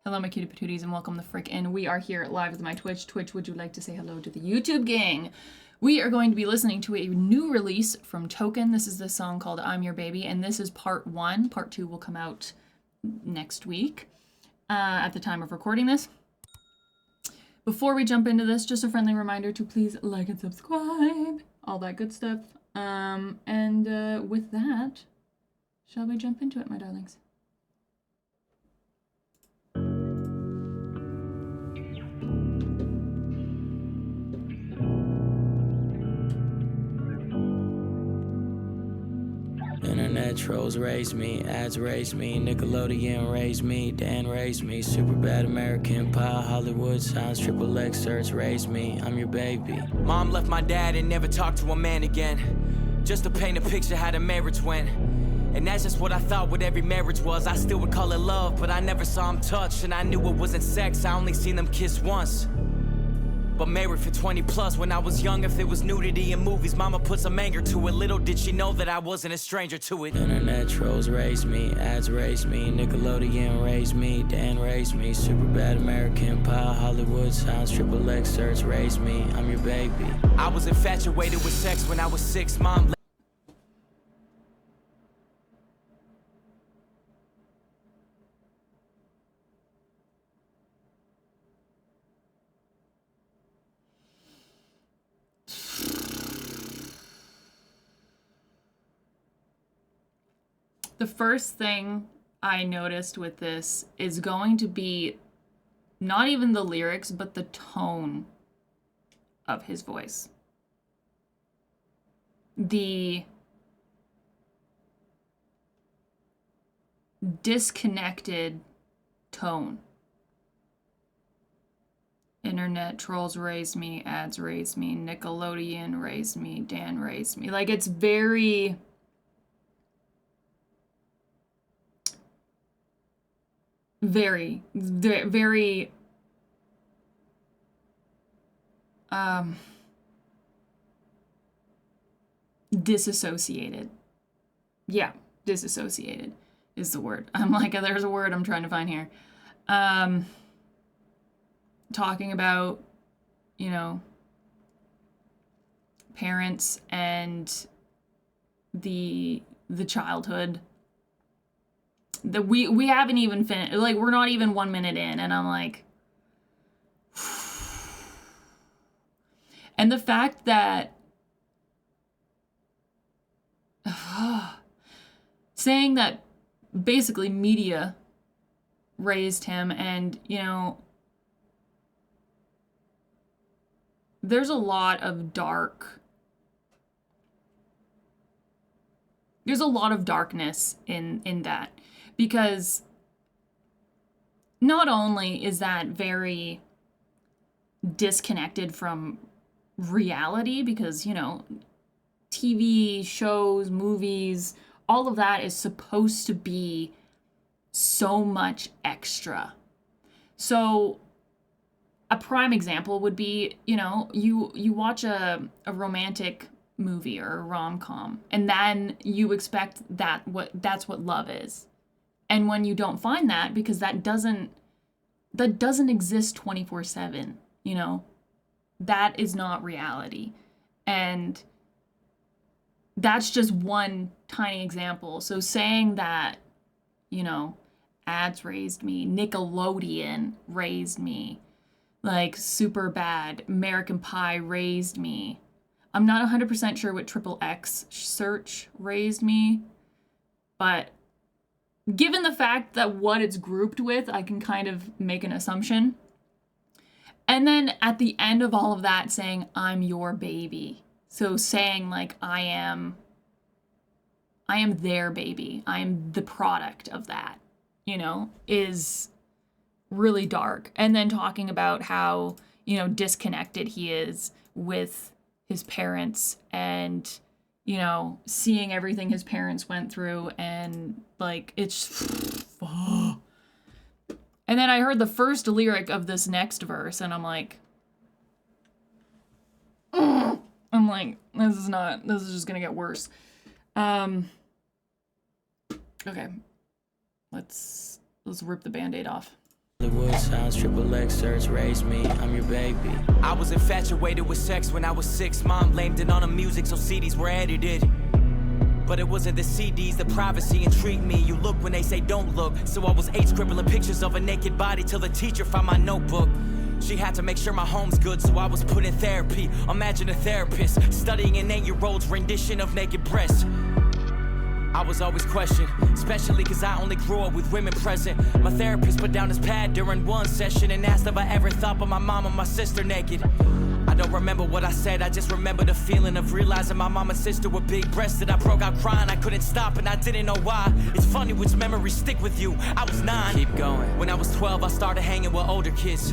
Hello, my cutie patooties, and welcome the frick in. We are here live with my Twitch. Twitch, would you like to say hello to the YouTube gang? We are going to be listening to a new release from Token. This is the song called I'm Your Baby, and this is part 1. Part 2 will come out next week at the time of recording this. Before we jump into this, just a friendly reminder to please like and subscribe, all that good stuff. With that, shall we jump into it, my darlings? Internet trolls raised me, ads raised me, Nickelodeon raised me, Dan raised me, super bad American pie, Hollywood signs, triple X search raised me, I'm your baby. Mom left my dad and never talked to a man again, just to paint a picture how the marriage went. And that's just what I thought what every marriage was. I still would call it love, but I never saw them touch, and I knew it wasn't sex, I only seen them kiss once. But married for 20 plus, when I was young, if there was nudity in movies, mama put some anger to it. Little did she know that I wasn't a stranger to it. Internet trolls raised me, ads raised me, Nickelodeon raised me, Dan raised me, super bad American pie, Hollywood signs, triple X search raised me, I'm your baby. I was infatuated with sex when I was 6, mom. The first thing I noticed with this is going to be not even the lyrics, but the tone of his voice. The disconnected tone. Internet trolls raised me, ads raised me, Nickelodeon raised me, Dan raised me. Like, it's very... very disassociated. Yeah, disassociated is the word. I'm like, there's a word I'm trying to find here. Talking about, you know, parents and the childhood. That we haven't even finished, like, we're not even 1 minute in, and I'm like, and the fact that saying that basically media raised him, and, you know, there's a lot of darkness in that. Because not only is that very disconnected from reality, because, you know, TV shows, movies, all of that is supposed to be so much extra. So a prime example would be, you know, you watch a romantic movie or a rom-com, and then you expect that's what love is. And when you don't find that, because that doesn't exist 24/7, you know, that is not reality. And that's just one tiny example. So saying that, you know, ads raised me, Nickelodeon raised me, like, super bad American Pie raised me. I'm not 100% sure what triple X search raised me, but given the fact that what it's grouped with, I can kind of make an assumption. And then at the end of all of that, saying, I'm your baby. So saying, like, I am their baby. I'm the product of that, you know, is really dark. And then talking about how, you know, disconnected he is with his parents, and, you know, seeing everything his parents went through, and, like, it's... And then I heard the first lyric of this next verse, and I'm like... this is just gonna get worse. Okay. Let's rip the Band-Aid off. Hollywood signs, triple X search, raise me, I'm your baby. I was infatuated with sex when I was 6. Mom blamed it on the music, so CDs were edited. But it wasn't the CDs, the privacy intrigued me. You look when they say don't look. So I was 8 scribbling pictures of a naked body till the teacher found my notebook. She had to make sure my home's good, so I was put in therapy. Imagine a therapist studying an 8-year-old's rendition of naked breasts. I was always questioned, especially cause I only grew up with women present. My therapist put down his pad during one session and asked if I ever thought about my mom and my sister naked. I don't remember what I said, I just remember the feeling of realizing my mom and sister were big breasted. I broke out crying, I couldn't stop and I didn't know why. It's funny which memories stick with you. I was 9. Keep going. When I was 12, I started hanging with older kids.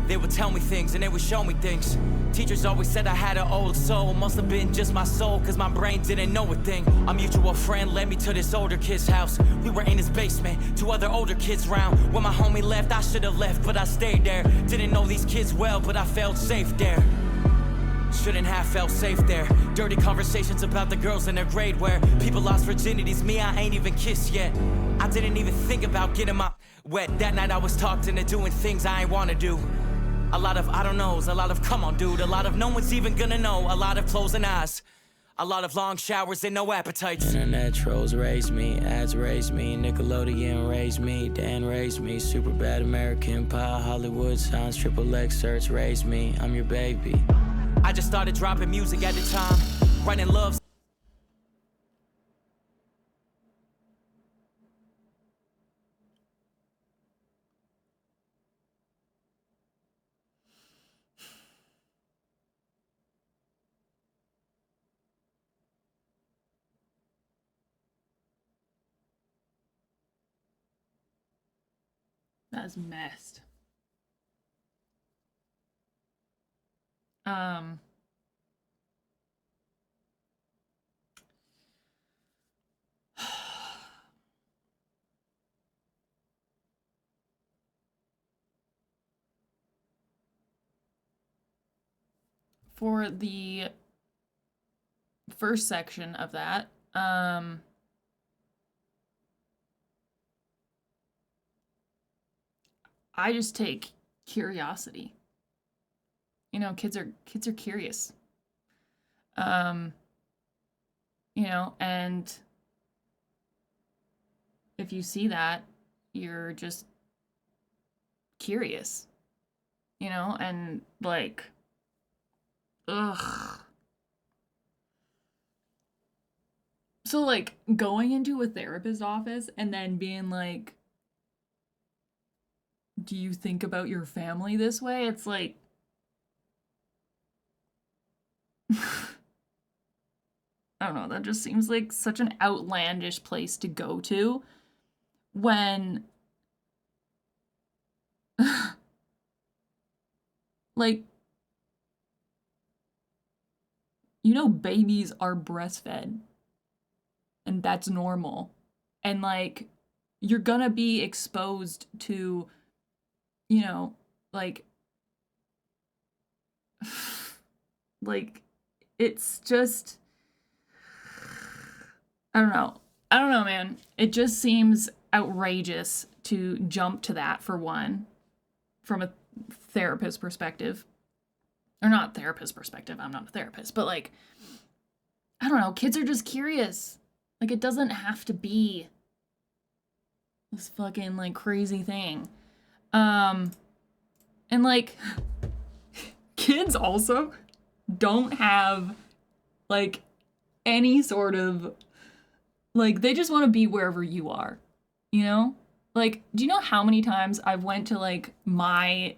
They would tell me things and they would show me things. Teachers always said I had an old soul. Must have been just my soul, cause my brain didn't know a thing. A mutual friend led me to this older kid's house. We were in his basement, 2 other older kids round. When my homie left, I should've left, but I stayed there. Didn't know these kids well, but I felt safe there. Shouldn't have felt safe there. Dirty conversations about the girls in their grade where people lost virginities, me I ain't even kissed yet. I didn't even think about getting my wet. That night I was talked into doing things I ain't wanna do. A lot of I don't knows, a lot of come on dude, a lot of no one's even gonna know, a lot of closing eyes, a lot of long showers and no appetites. Internet trolls raise me, ads raise me, Nickelodeon raise me, Dan raise me, super bad American Pie, Hollywood signs, triple X search, raise me, I'm your baby. I just started dropping music at the time, writing love. That's messed. Um, for the first section of that, I just take curiosity. You know, kids are curious. You know, and if you see that, you're just curious. You know, and like, ugh. So like going into a therapist's office and then being like, do you think about your family this way? It's like, I don't know, that just seems like such an outlandish place to go to when, like, you know, babies are breastfed and that's normal. And like, you're gonna be exposed to, you know, like, like, it's just, I don't know. I don't know, man. It just seems outrageous to jump to that for one, from a therapist perspective. Or not therapist perspective, I'm not a therapist, but like, I don't know, kids are just curious. Like, it doesn't have to be this fucking like crazy thing. And like, kids also don't have like any sort of, like, they just want to be wherever you are, you know? Like, do you know how many times I've went to like my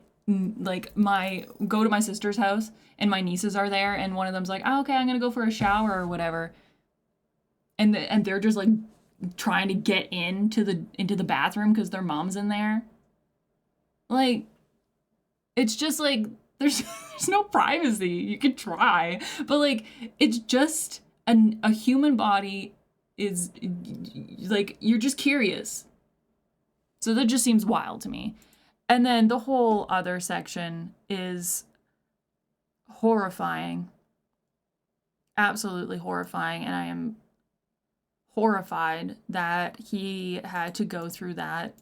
go to my sister's house and my nieces are there and one of them's like, oh, okay, I'm gonna go for a shower or whatever, and they're just like trying to get into the bathroom because their mom's in there. Like, it's just like there's no privacy. You could try, but like, it's just a human body is like, you're just curious. So that just seems wild to me. And then the whole other section is horrifying. Absolutely horrifying. And I am horrified that he had to go through that.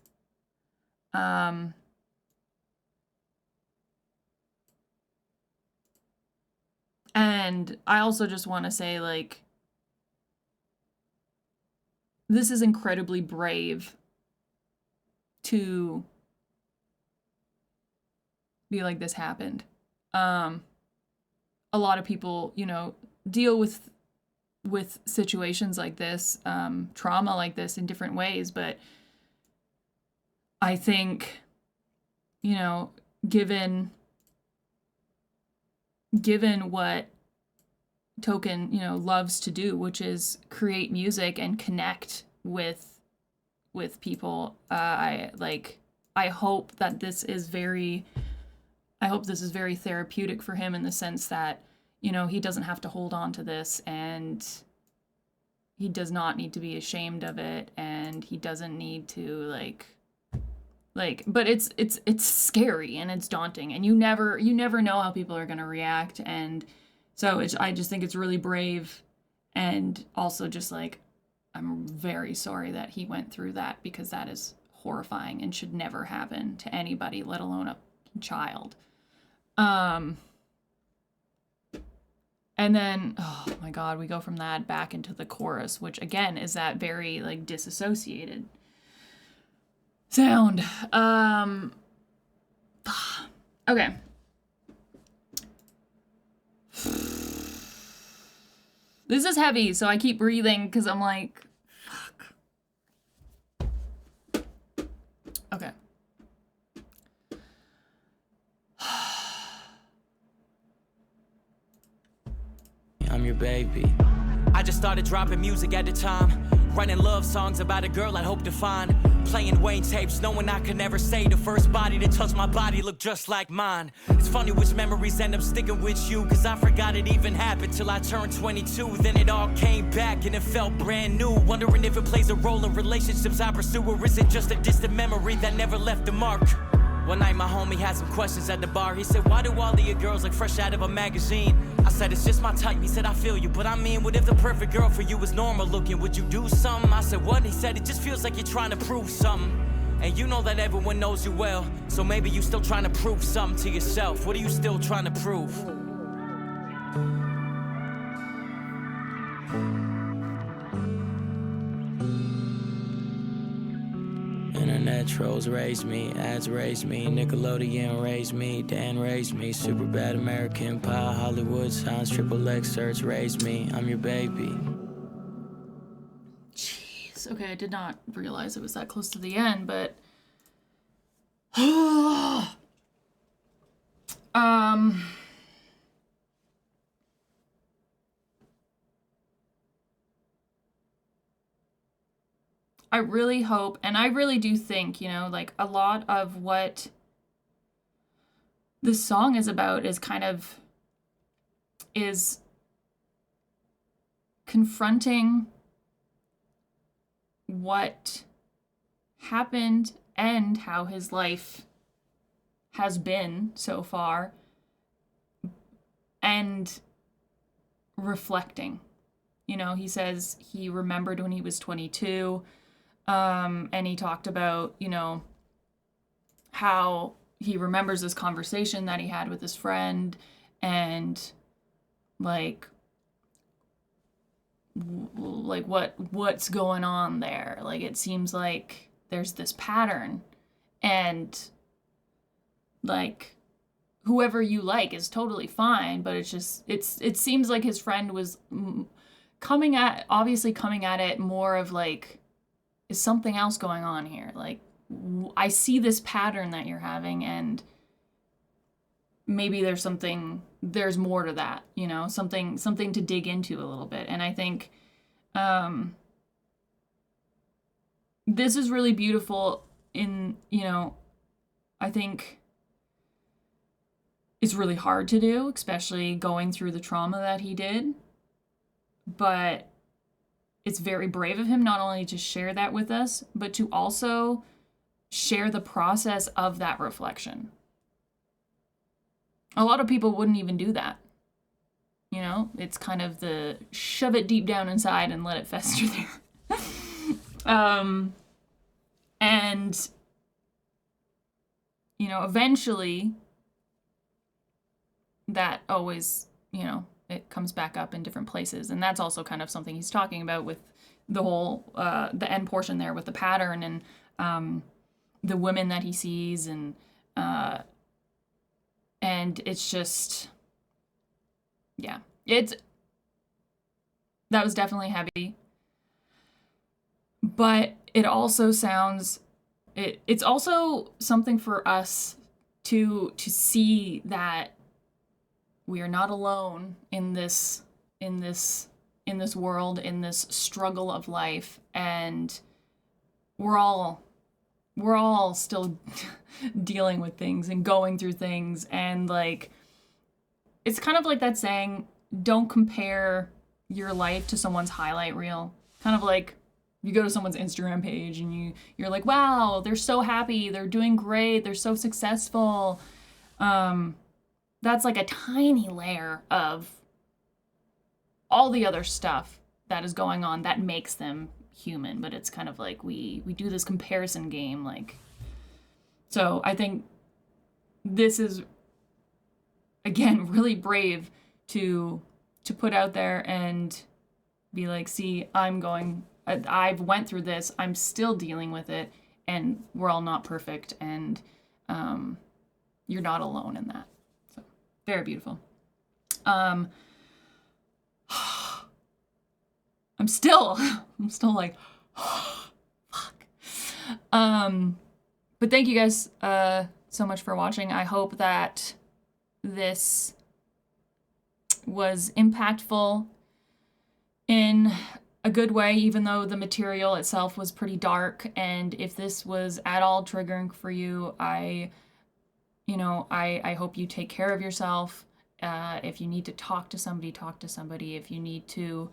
And I also just want to say, like, this is incredibly brave to be like, this happened. A lot of people, you know, deal with situations like this, trauma like this in different ways, but I think, you know, given what Token, you know, loves to do, which is create music and connect with people, I hope that this is very therapeutic for him, in the sense that, you know, he doesn't have to hold on to this, and he does not need to be ashamed of it, and he doesn't need to but it's scary and it's daunting, and you never know how people are going to react. And so I just think it's really brave, and also just like, I'm very sorry that he went through that, because that is horrifying and should never happen to anybody, let alone a child. And then, oh my God, we go from that back into the chorus, which again is that very like disassociated sound. Okay. This is heavy, so I keep breathing because I'm like, fuck. Okay. I'm your baby. I just started dropping music at the time, writing love songs about a girl I hope to find, playing Wayne tapes, knowing I could never say the first body to touch my body looked just like mine. It's funny which memories end up sticking with you, cause I forgot it even happened till I turned 22. Then it all came back and it felt brand new, wondering if it plays a role in relationships I pursue, or is it just a distant memory that never left a mark. One night my homie had some questions at the bar. He said, why do all of your girls look fresh out of a magazine? I said, it's just my type. He said, I feel you, but I mean, what if the perfect girl for you was normal looking? Would you do something? I said, what? He said, it just feels like you're trying to prove something. And you know that everyone knows you well, so maybe you still trying to prove something to yourself. What are you still trying to prove? Internet trolls raised me, ads raised me, Nickelodeon raised me, Dan raised me, super bad American Pie, Hollywood signs, triple X search raised me, I'm your baby. Jeez. Okay, I did not realize it was that close to the end, but I really hope, and I really do think, you know, like a lot of what this song is about is confronting what happened and how his life has been so far, and reflecting. You know, he says he remembered when he was 22, and he talked about, you know, how he remembers this conversation that he had with his friend, and like what's going on there. Like, it seems like there's this pattern, and like whoever you like is totally fine, but it's just it seems like his friend was coming at it more of like, is something else going on here? Like, I see this pattern that you're having, and maybe there's more to that, you know, something to dig into a little bit. And I think this is really beautiful in, you know, I think it's really hard to do, especially going through the trauma that he did, but it's very brave of him not only to share that with us, but to also share the process of that reflection. A lot of people wouldn't even do that. You know, it's kind of the shove it deep down inside and let it fester there. And, you know, eventually that always, you know, it comes back up in different places. And that's also kind of something he's talking about with the whole, the end portion there with the pattern and the women that he sees. And it's just, yeah, that was definitely heavy. But it also sounds, it's also something for us to see that we are not alone in this world, in this struggle of life, and we're all still dealing with things and going through things. And like, it's kind of like that saying, don't compare your life to someone's highlight reel. Kind of like you go to someone's Instagram page and you're like, wow, they're so happy, they're doing great, they're so successful. That's like a tiny layer of all the other stuff that is going on that makes them human. But it's kind of like we do this comparison game, like. So I think this is, again, really brave to put out there and be like, see, I've went through this, I'm still dealing with it, and we're all not perfect, and you're not alone in that. So very beautiful. I'm still like, fuck. But thank you guys so much for watching. I hope that this was impactful in a good way, even though the material itself was pretty dark. And if this was at all triggering for you, I hope you take care of yourself. If you need to talk to somebody, talk to somebody. If you need to,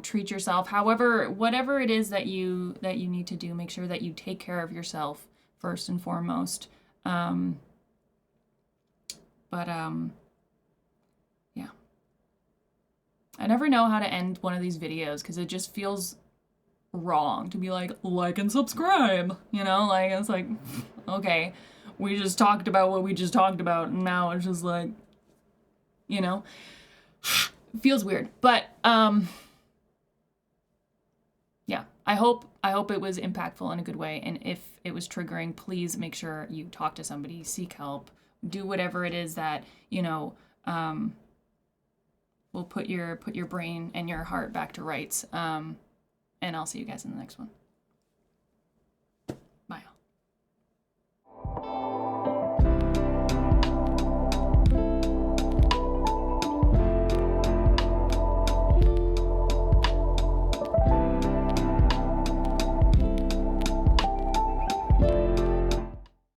treat yourself, whatever it is that you need to do, make sure that you take care of yourself first and foremost. Yeah. I never know how to end one of these videos because it just feels wrong to be like and subscribe, like, it's like, okay, we just talked about what we just talked about, and now it's just like, it feels weird. But yeah, I hope it was impactful in a good way, and if it was triggering, please make sure you talk to somebody, seek help, do whatever it is that will put your brain and your heart back to rights. And I'll see you guys in the next one.